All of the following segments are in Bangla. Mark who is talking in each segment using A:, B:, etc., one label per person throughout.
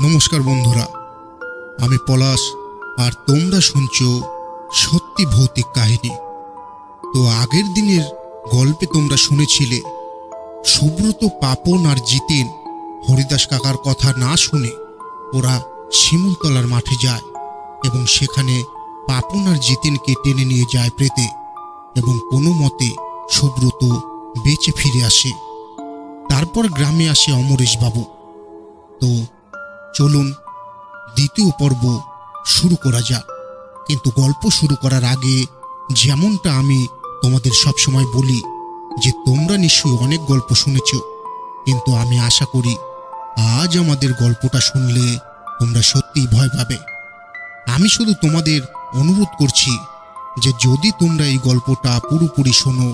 A: নমস্কার বন্ধুরা, আমি পলাশ আর তোমরা শুনছো সত্যি ভৌতিক কাহিনী। তো আগের দিনের গল্পে তোমরা শুনেছিলে সুব্রত, পাপন আর জিতেন হরিদাস কাকার কথা না শুনে ওরা শিমুলতলার মাঠে যায় এবং সেখানে পাপন আর জিতেনকে টেনে নিয়ে যায় প্রেতে, এবং কোনো মতে সুব্রত বেঁচে ফিরে আসে। তারপর গ্রামে আসে অমরেশ বাবু। তো চলুন দ্বিতীয় পর্ব শুরু করা যাক। কিন্তু গল্প শুরু করার আগে যেমনটা আমি তোমাদের সবসময় বলি যে তোমরা নিশ্চয়ই অনেক গল্প শুনেছ, কিন্তু আমি আশা করি আজ আমাদের গল্পটা শুনলে তোমরা সত্যিই ভয় পাবে। আমি শুধু তোমাদের অনুরোধ করছি যে যদি তোমরা এই গল্পটা পুরোপুরি শোনো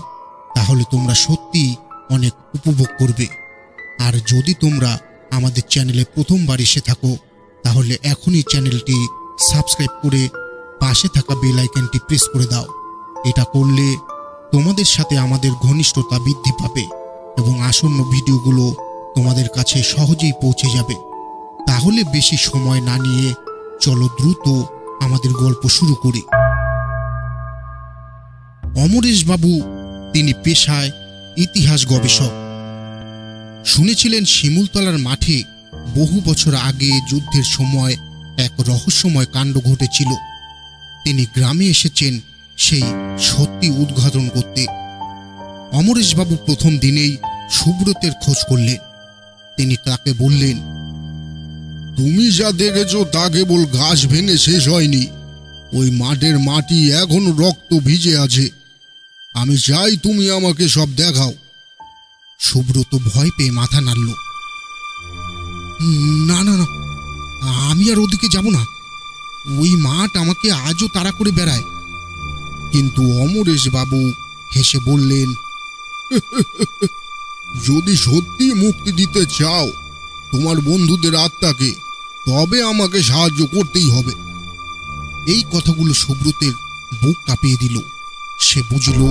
A: তাহলে তোমরা সত্যিই অনেক উপভোগ করবে। আর যদি তোমরা আমাদের চ্যানেলে প্রথমবার এসে থাকো তাহলে এখনই চ্যানেলটি সাবস্ক্রাইব করে পাশে থাকা বেল আইকনটি প্রেস করে দাও। এটা করলে তোমাদের সাথে আমাদের ঘনিষ্ঠতা বৃদ্ধি পাবে এবং আসন্ন ভিডিওগুলো তোমাদের কাছে সহজেই পৌঁছে যাবে। তাহলে বেশি সময় না নিয়ে চলো দ্রুত আমাদের গল্প শুরু করি। অমরেশ বাবু তিনি পেশায় ইতিহাস গবেষক। শুনেছিলেন শিমুলতলার মাঠে বহু বছর আগে যুদ্ধের সময় এক রহস্যময় কাণ্ড ঘটেছিল। তিনি গ্রামে এসেছেন সেই সত্যি উদ্ঘাটন করতে। অমরেশবাবু প্রথম দিনেই সুব্রতের খোঁজ করলেন। তিনি তাকে বললেন, তুমি যা দেখেছ তা কেবল ঘাস ভেঙে শেষ হয়নি, ওই মাঠের মাটি এখনো রক্ত ভিজে আছে। আমি চাই তুমি আমাকে সব দেখাও। সুব্রত ভয় পেয়ে মাথা নাড়ল। না না না, আমি আর ওদিকে যাব না। ওই মাঠ আমাকে আজও তাড়া করে বেড়ায়। কিন্তু অমরেশ বাবু হেসে বললেন, যদি সত্যি মুক্তি দিতে চাও তোমার বন্ধুদের আত্মাকে, তবে আমাকে সাহায্য করতেই হবে। এই কথাগুলো সুব্রতের বুক কাঁপিয়ে দিল। সে বুঝল